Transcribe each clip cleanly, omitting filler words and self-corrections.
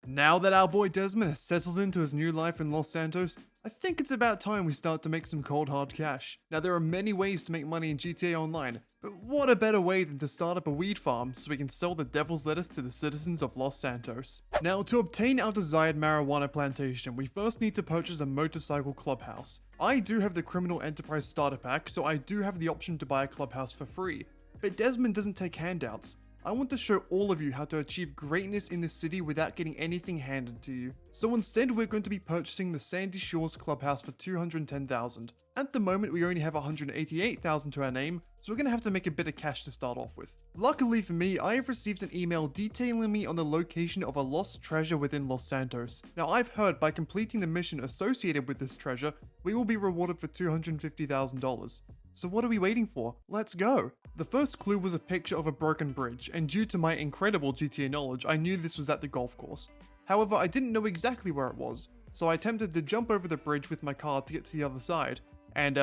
Now that our boy Desmond has settled into his new life in Los Santos, I think it's about time we start to make some cold hard cash. Now there are many ways to make money in GTA Online, but what a better way than to start up a weed farm so we can sell the devil's lettuce to the citizens of Los Santos. Now to obtain our desired marijuana plantation, we first need to purchase a motorcycle clubhouse. I do have the criminal enterprise starter pack, so I do have the option to buy a clubhouse for free, but Desmond doesn't take handouts. I want to show all of you how to achieve greatness in this city without getting anything handed to you. So instead we're going to be purchasing the Sandy Shores Clubhouse for $210,000. At the moment we only have $188,000 to our name, so we're going to have to make a bit of cash to start off with. Luckily for me, I have received an email detailing me on the location of a lost treasure within Los Santos. Now I've heard by completing the mission associated with this treasure, we will be rewarded for $250,000. So what are we waiting for? Let's go! The first clue was a picture of a broken bridge, and due to my incredible GTA knowledge, I knew this was at the golf course. However, I didn't know exactly where it was, so I attempted to jump over the bridge with my car to get to the other side, and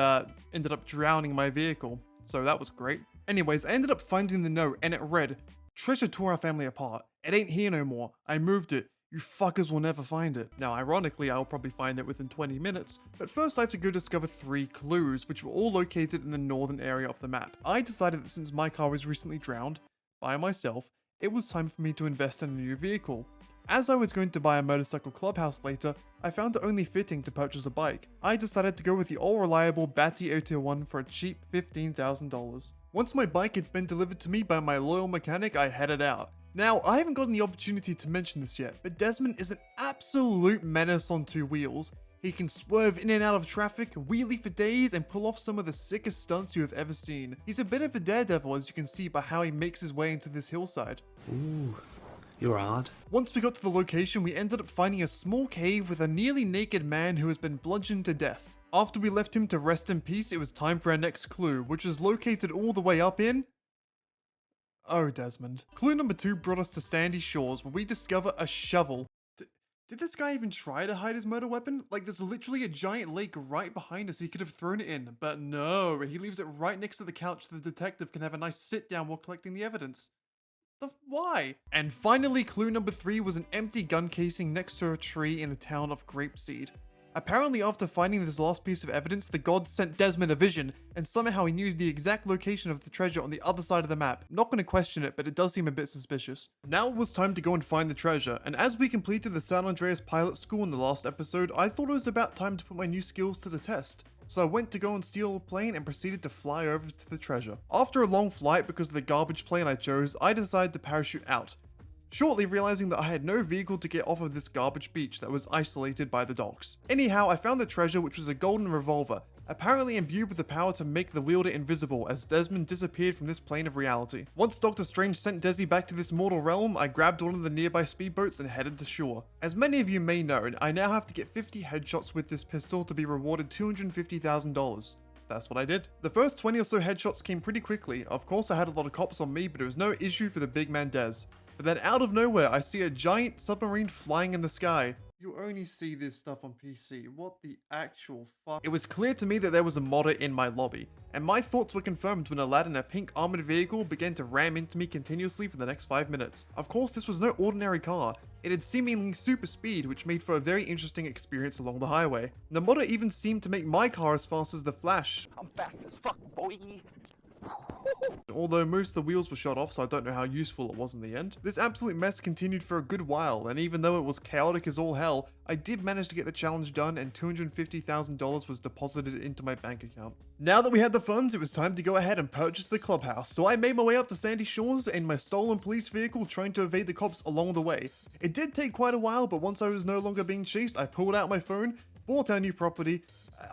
ended up drowning my vehicle, so that was great. Anyways, I ended up finding the note, and it read, "Treasure tore our family apart. It ain't here no more. I moved it. You fuckers will never find it." Now, ironically, I'll probably find it within 20 minutes, but first I have to go discover 3 clues, which were all located in the northern area of the map. I decided that since my car was recently drowned, by myself, it was time for me to invest in a new vehicle. As I was going to buy a motorcycle clubhouse later, I found it only fitting to purchase a bike. I decided to go with the all-reliable Batty 021 for a cheap $15,000. Once my bike had been delivered to me by my loyal mechanic, I headed out. Now, I haven't gotten the opportunity to mention this yet, but Desmond is an absolute menace on 2 wheels. He can swerve in and out of traffic, wheelie for days, and pull off some of the sickest stunts you have ever seen. He's a bit of a daredevil, as you can see by how he makes his way into this hillside. Ooh, you're odd. Once we got to the location, we ended up finding a small cave with a nearly naked man who has been bludgeoned to death. After we left him to rest in peace, it was time for our next clue, which is located all the way up in... Oh, Desmond. Clue number 2 brought us to Sandy Shores, where we discover a shovel. Did this guy even try to hide his murder weapon? Like, there's literally a giant lake right behind us he could have thrown it in, but no, he leaves it right next to the couch so the detective can have a nice sit down while collecting the evidence. Why? And finally, clue number 3 was an empty gun casing next to a tree in the town of Grapeseed. Apparently, after finding this last piece of evidence, the gods sent Desmond a vision, and somehow he knew the exact location of the treasure on the other side of the map. Not gonna question it, but it does seem a bit suspicious. Now it was time to go and find the treasure, and as we completed the San Andreas pilot school in the last episode, I thought it was about time to put my new skills to the test. So I went to go and steal a plane and proceeded to fly over to the treasure. After a long flight, because of the garbage plane I chose, I decided to parachute out. Shortly realizing that I had no vehicle to get off of this garbage beach that was isolated by the docks. Anyhow, I found the treasure, which was a golden revolver, apparently imbued with the power to make the wielder invisible as Desmond disappeared from this plane of reality. Once Dr. Strange sent Desi back to this mortal realm, I grabbed one of the nearby speedboats and headed to shore. As many of you may know, I now have to get 50 headshots with this pistol to be rewarded $250,000. That's what I did. The first 20 or so headshots came pretty quickly. Of course I had a lot of cops on me, but it was no issue for the big man Des. But then out of nowhere, I see a giant submarine flying in the sky. You only see this stuff on PC. What the actual fuck? It was clear to me that there was a modder in my lobby, and my thoughts were confirmed when a lad in a pink armored vehicle began to ram into me continuously for the next 5 minutes. Of course, this was no ordinary car. It had seemingly super speed, which made for a very interesting experience along the highway. The modder even seemed to make my car as fast as the Flash. I'm fast as fuck, boy. Although most of the wheels were shot off, so I don't know how useful it was in the end. This absolute mess continued for a good while, and even though it was chaotic as all hell, I did manage to get the challenge done and $250,000 was deposited into my bank account. Now that we had the funds, it was time to go ahead and purchase the clubhouse, so I made my way up to Sandy Shores in my stolen police vehicle trying to evade the cops along the way. It did take quite a while, but once I was no longer being chased, I pulled out my phone, bought our new property.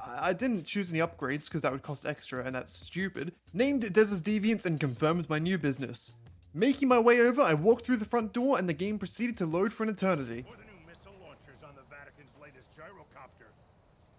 I didn't choose any upgrades because that would cost extra and that's stupid. Named it Des's Deviants and confirmed my new business. Making my way over, I walked through the front door and the game proceeded to load for an eternity. Or the new missile launchers on the Vatican's latest gyrocopter.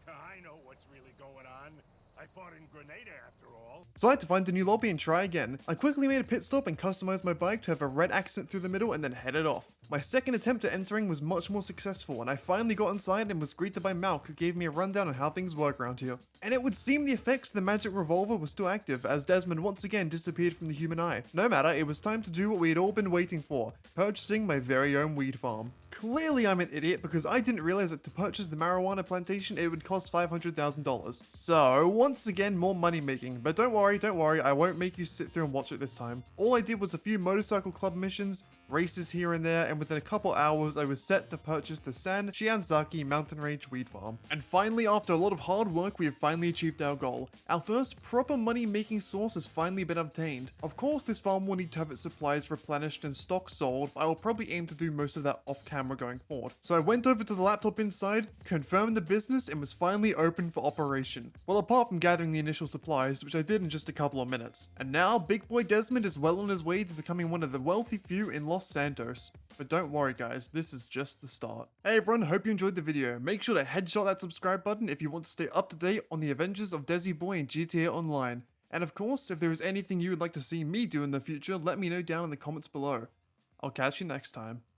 I know what's really going on. I fought in Grenada after all. So I had to find a new lobby and try again. I quickly made a pit stop and customized my bike to have a red accent through the middle and then headed off. My second attempt at entering was much more successful and I finally got inside and was greeted by Malk, who gave me a rundown on how things work around here. And it would seem the effects of the magic revolver were still active as Desmond once again disappeared from the human eye. No matter, it was time to do what we had all been waiting for, purchasing my very own weed farm. Clearly I'm an idiot because I didn't realize that to purchase the marijuana plantation it would cost $500,000. So once again more money making, but don't worry, I won't make you sit through and watch it this time. All I did was a few motorcycle club missions, races here and there, and within a couple hours I was set to purchase the San Shianzaki Mountain Range weed farm. And finally, after a lot of hard work, we have finally achieved our goal. Our first proper money making source has finally been obtained. Of course this farm will need to have its supplies replenished and stock sold, but I will probably aim to do most of that off camera going forward. So I went over to the laptop inside, confirmed the business, and was finally open for operation. Well, apart from gathering the initial supplies, which I did in just a couple of minutes. And now, big boy Desmond is well on his way to becoming one of the wealthy few in Los Santos. But don't worry guys, this is just the start. Hey everyone, hope you enjoyed the video. Make sure to headshot that subscribe button if you want to stay up to date on the adventures of Desi Boy in GTA Online. And of course, if there is anything you would like to see me do in the future, let me know down in the comments below. I'll catch you next time.